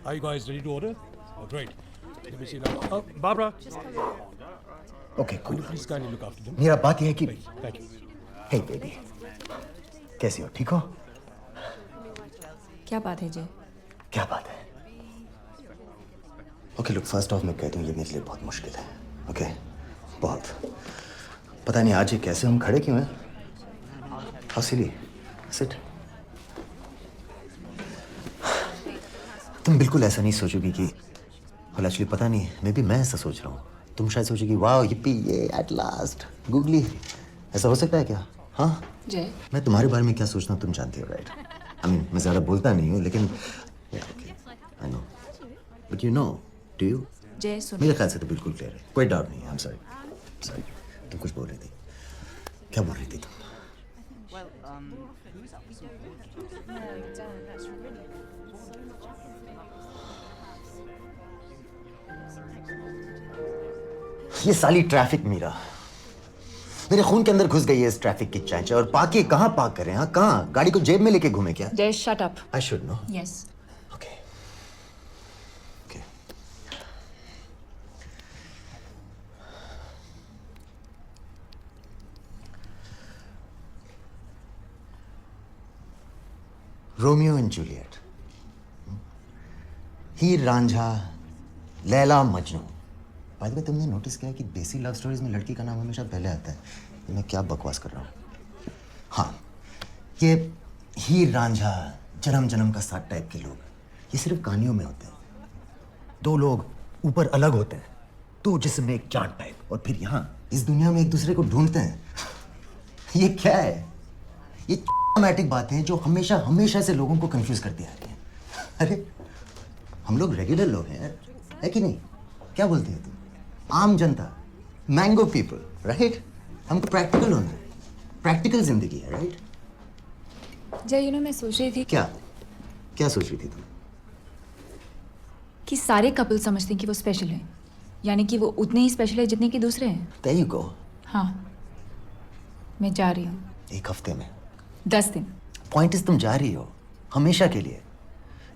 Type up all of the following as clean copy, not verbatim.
Are you guys ready to order? Oh, great. Let me see now. Oh, Barbara, Okay, will cool. you please kindly look after them? मेरा बात यह है कि Thank you. Hey baby, कैसी हो? ठीक हो? क्या बात है जय? क्या बात है? ओके लुक, फर्स्ट ऑफ मैं कह दूं ये मेरे लिए बहुत मुश्किल है. ओके, बहुत. पता नहीं आज ये कैसे हम खड़े क्यों हैं? How silly. सिट. तुम बिल्कुल ऐसा नहीं सोचोगी कि well, एक्चुअली पता नहीं, मे बी मैं ऐसा सोच रहा हूँ. तुम शायद सोचोगी वाह yippee ये एट लास्ट गूगली. ऐसा हो सकता है क्या? हाँ जय, मैं तुम्हारे बारे में क्या सोचता हूँ तुम जानती हो, राइट? आई मीन मैं ज़्यादा बोलता नहीं हूँ लेकिन I know, but you know, do you? जय सुन. मेरे ख्याल से तो बिल्कुल क्लियर है, कोई डाउट नहीं है. I am sorry, sorry. तुम कुछ बोल रही थी, क्या बोल रही थी तुम? ये साली ट्रैफिक मीरा मेरे खून के अंदर घुस गई है. इस ट्रैफिक की चांच. और पाके कहाँ पार्क करें? हाँ कहाँ? गाड़ी को जेब में लेके घूमे क्या? जय shut up. I should know. Yes. Okay okay. Romeo and Juliet, Heer Ranjha, Laila Majnu. By the way तुमने नोटिस किया है कि देसी लव स्टोरीज में लड़की का नाम हमेशा पहले आता है? ये मैं क्या बकवास कर रहा हूँ? हाँ, ये हीर रांझा, जन्म जन्म का साथ टाइप के लोग ये सिर्फ कहानियों में होते हैं. दो लोग ऊपर अलग होते हैं, दो जिस्म में एक चांद टाइप, और फिर यहाँ इस दुनिया में एक दूसरे को ढूंढते हैं. ये क्या है? ये मैटिक बातें हैं जो हमेशा हमेशा से लोगों को कंफ्यूज करती आ रही हैं. अरे हम लोग रेगुलर लोग हैं यार, है कि नहीं? क्या बोलते हो तुम? आम जनता, मैंगो पीपल, राइट? हमको प्रैक्टिकल होना है. प्रैक्टिकल जिंदगी है, राइट? जय मैं सोच रही थी क्या क्या सोच रही थी तुम? कि सारे कपल समझते हैं कि वो स्पेशल है, यानी कि वो उतने ही स्पेशल है जितने कि दूसरे हैं. There you go. हाँ, मैं जा रही हूँ. एक हफ्ते में. 10 दिन. पॉइंट इज तुम जा रही हो हमेशा के लिए.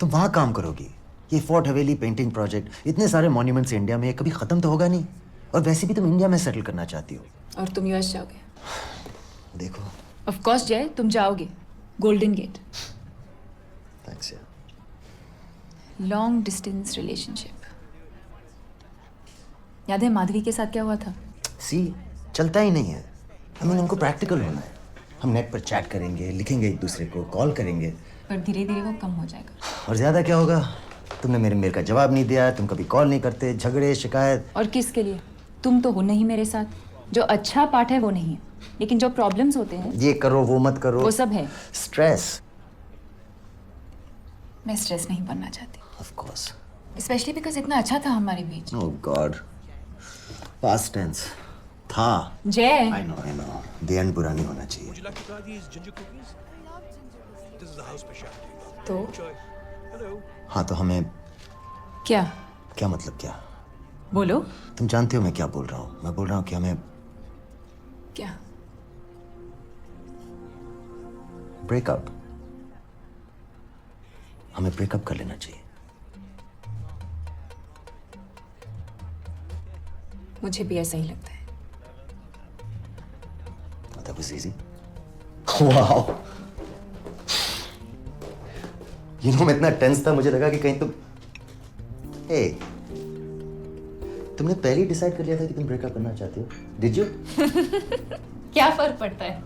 तुम वहां काम करोगी. ये फोर्ट हवेली पेंटिंग प्रोजेक्ट, इतने सारे मॉन्यूमेंट्स इंडिया में, कभी खत्म तो होगा नहीं. और वैसे भी तुम इंडिया में सेटल करना चाहती हो. और तुम यूएस जाओगे. देखो. ऑफ कोर्स जय, तुम जाओगे. Golden Gate. थैंक्स यार. Long distance relationship. याद है माधवी के साथ क्या हुआ था? सी चलता ही नहीं है. आई मीन हमको प्रैक्टिकल होना है. हम नेट पर चैट करेंगे, लिखेंगे एक दूसरे को, कॉल करेंगे. पर धीरे धीरे वो कम हो जाएगा. और ज्यादा क्या होगा? तुमने मेरे मेल का जवाब नहीं दिया, तुम कभी कॉल नहीं करते, झगड़े शिकायत. और किसके लिए? तुम तो हो नहीं मेरे साथ. जो अच्छा पार्ट है वो नहीं है, लेकिन जो प्रॉब्लम्स होते हैं ये करो वो मत करो, वो सब है. स्ट्रेस. मैं स्ट्रेस नहीं बनना चाहती, ऑफ कोर्स. स्पेशली बिकॉज इतना अच्छा था हमारे बीच. ओह गॉड. पास्ट टेंस था. जय, आई नो द एंड बुरा नहीं होना चाहिए. Would you like to try these ginger cookies? This is the house specialty. तो Enjoy. Hello. हाँ तो हमें क्या? क्या मतलब क्या? बोलो. तुम जानते हो मैं क्या बोल रहा हूँ. मैं बोल रहा हूँ कि हमें क्या? ब्रेकअप, हमें ब्रेकअप कर लेना चाहिए. मुझे भी ऐसा ही लगता है. That was easy. Wow. You know, मैं इतना टेंस था, मुझे लगा कि कहीं तुम तुमने पहले ही डिसाइड कर लिया था कि तुम ब्रेकअप करना चाहती हो. Did you? क्या फर्क पड़ता है?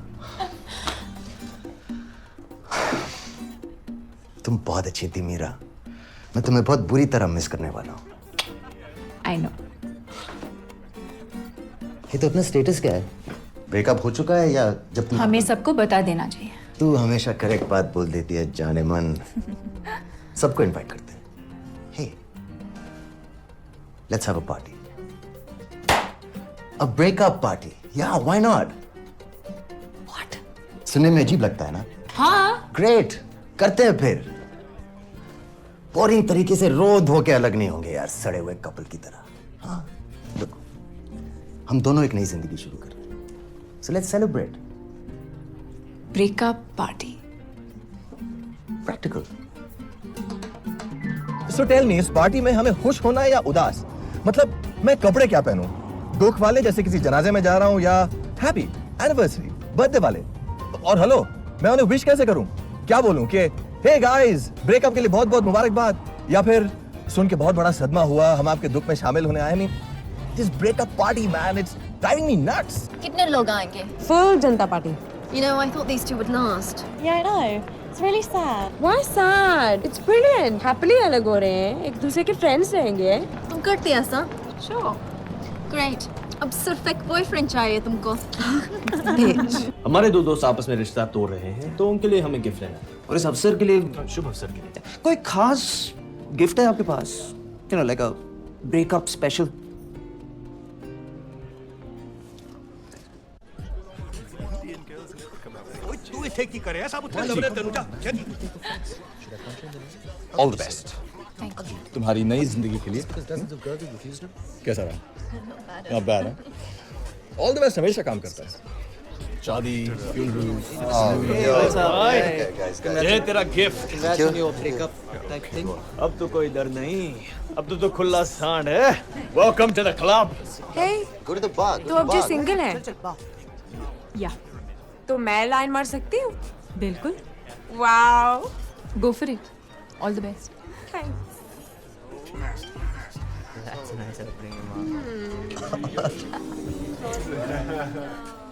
तुम बहुत अच्छी थी मीरा. मैं तुम्हें बहुत बुरी तरह मिस करने वाला हूँ. I know. ये तो अपना स्टेटस क्या है? ब्रेकअप हो चुका है या जब तुम हमें सबको बता देना चाहिए. तू हमेशा करेक्ट बात बोल देती है जाने मन. सबको इनवाइट करते हैं. Hey, let's have a party. A breakup party. या व्हाई नॉट? व्हाट? सुनने में अजीब लगता है ना? हाँ. ग्रेट, करते हैं फिर. बोरिंग तरीके से रो धो के अलग नहीं होंगे यार, सड़े हुए कपल की तरह. हाँ देखो, हम दोनों एक नई जिंदगी शुरू कर रहे हैं. So let's celebrate. Breakup party. Practical. So tell me, इस पार्टी में हमें खुश होना है या उदास? मतलब मैं कपड़े क्या पहनूं? दुख वाले जैसे किसी जनाजे में जा रहा हूं या हैप्पी एनिवर्सरी बर्थडे वाले? और हेलो, मैं उन्हें विश कैसे करूं? क्या बोलूं कि हे गाइस, ब्रेकअप के लिए बहुत बहुत मुबारकबाद, या फिर सुन के बहुत बड़ा सदमा हुआ, हम आपके दुख में शामिल होने आए नहीं? This breakup party, man, it's driving me nuts. कितने लोग आएंगे? Full Janata party. You know, I thought these two would last. Yeah, I know. It's really sad. Why sad? It's brilliant. Happily अलग हो रहे हैं. एक दूसरे के friends रहेंगे. तुम करते ऐसा? Sure. Great. अब सिर्फ एक बॉयफ्रेंड चाहिए तुमको. Bitch. हमारे दो दोस्त आपस में रिश्ता तोड़ रहे हैं तो उनके लिए हमें गिफ्ट लेना है और इस अवसर के लिए, शुभ अवसर के लिए कोई खास गिफ्ट है आपके पास? You know, like a breakup special. All the best. तुम्हारी नई जिंदगी के लिए. कैसा रहा? Not bad, huh? All the best हमेशा काम करता है. शादी, ये तेरा गिफ्ट. अब तो कोई डर नहीं, अब तो खुला सांड है. Welcome to the club. Hey, Go to the bar. तो अब जो सिंगल है. या. तो मैं लाइन मार सकती हूँ? बिल्कुल. Wow. Go for it. All the best. Thanks.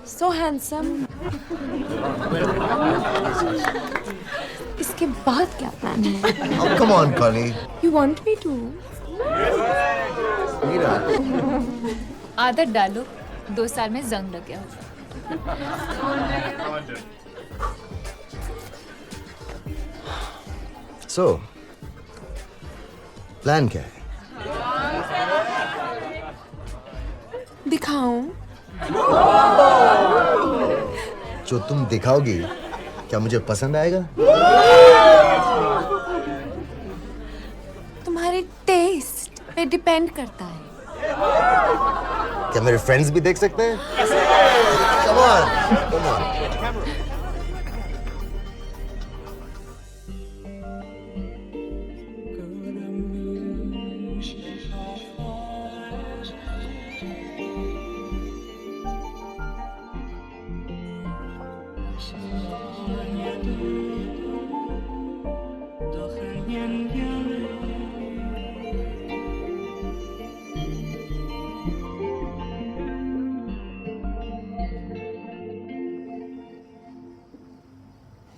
So handsome. इसके बाद क्या प्लान है? Oh, come on, Kali. You want me to? Mira. आदत डालो, 2 साल में जंग लग गया होगा. So, plan क्या है? दिखाऊं? जो तुम दिखाओगी, क्या मुझे पसंद आएगा? तुम्हारे टेस्ट पे डिपेंड करता है. क्या मेरे फ्रेंड्स भी देख सकते हैं? Come on, come on.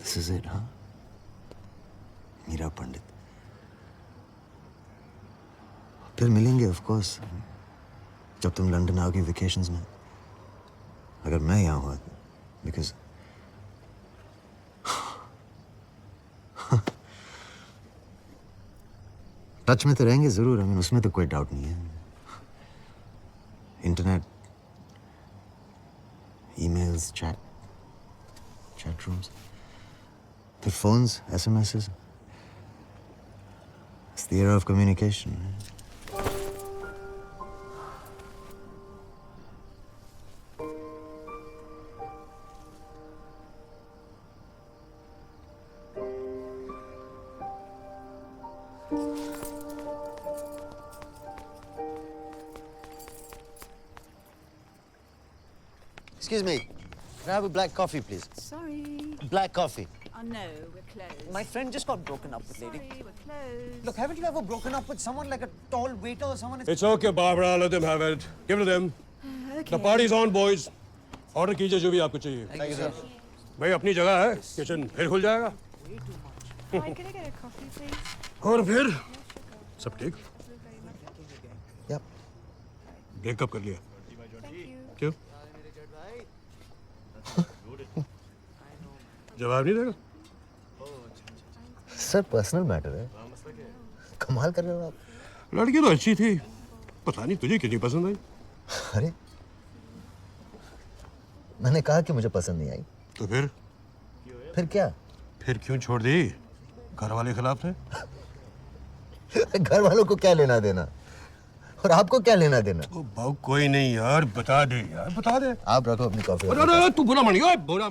This is it, huh? Meera पंडित. फिर मिलेंगे ऑफ कोर्स, जब तुम लंदन आओगी वेकेशंस में. अगर मैं यहाँ हुआ, बिकॉज टच में तो रहेंगे जरूर. उसमें तो कोई डाउट नहीं है. इंटरनेट, ईमेल्स, चैट रूम्स, फिर phones, SMSs. It's the era of communication. Excuse me. Can I have a black coffee, please? Sorry. Black coffee. Oh no, we're closed. My friend just got broken up with, lady. Sorry, we're closed. Look, haven't you ever broken up with someone like a tall waiter or someone? It's okay, Barbara. Let them have it. Give it to them. Okay. The party's on, boys. Order कीजिए जो भी आपको चाहिए. Thank you, sir. भाई अपनी जगह है. Kitchen फिर खुल जाएगा. Hi, can I get a coffee, please? और फिर सब ठीक. Yep. ब्रेकअप कर लिया. Thank you. क्यों? जवाब नहीं देगा. सर पर्सनल मैटर है. कमाल कर रहे हो आप. लड़की तो अच्छी थी. पता नहीं तुझे कितनी पसंद आई. अरे मैंने कहा कि मुझे पसंद नहीं आई. तो फिर क्या? फिर क्यों छोड़ दी? घर वाले खिलाफ थे. घर वालों को क्या लेना देना, और आपको क्या लेना देना? ओ बाबू कोई नहीं यार, बता दे यार, बता दे. आप रखो अपनी कॉफी. अरे तू बुरा मानियो, बुरा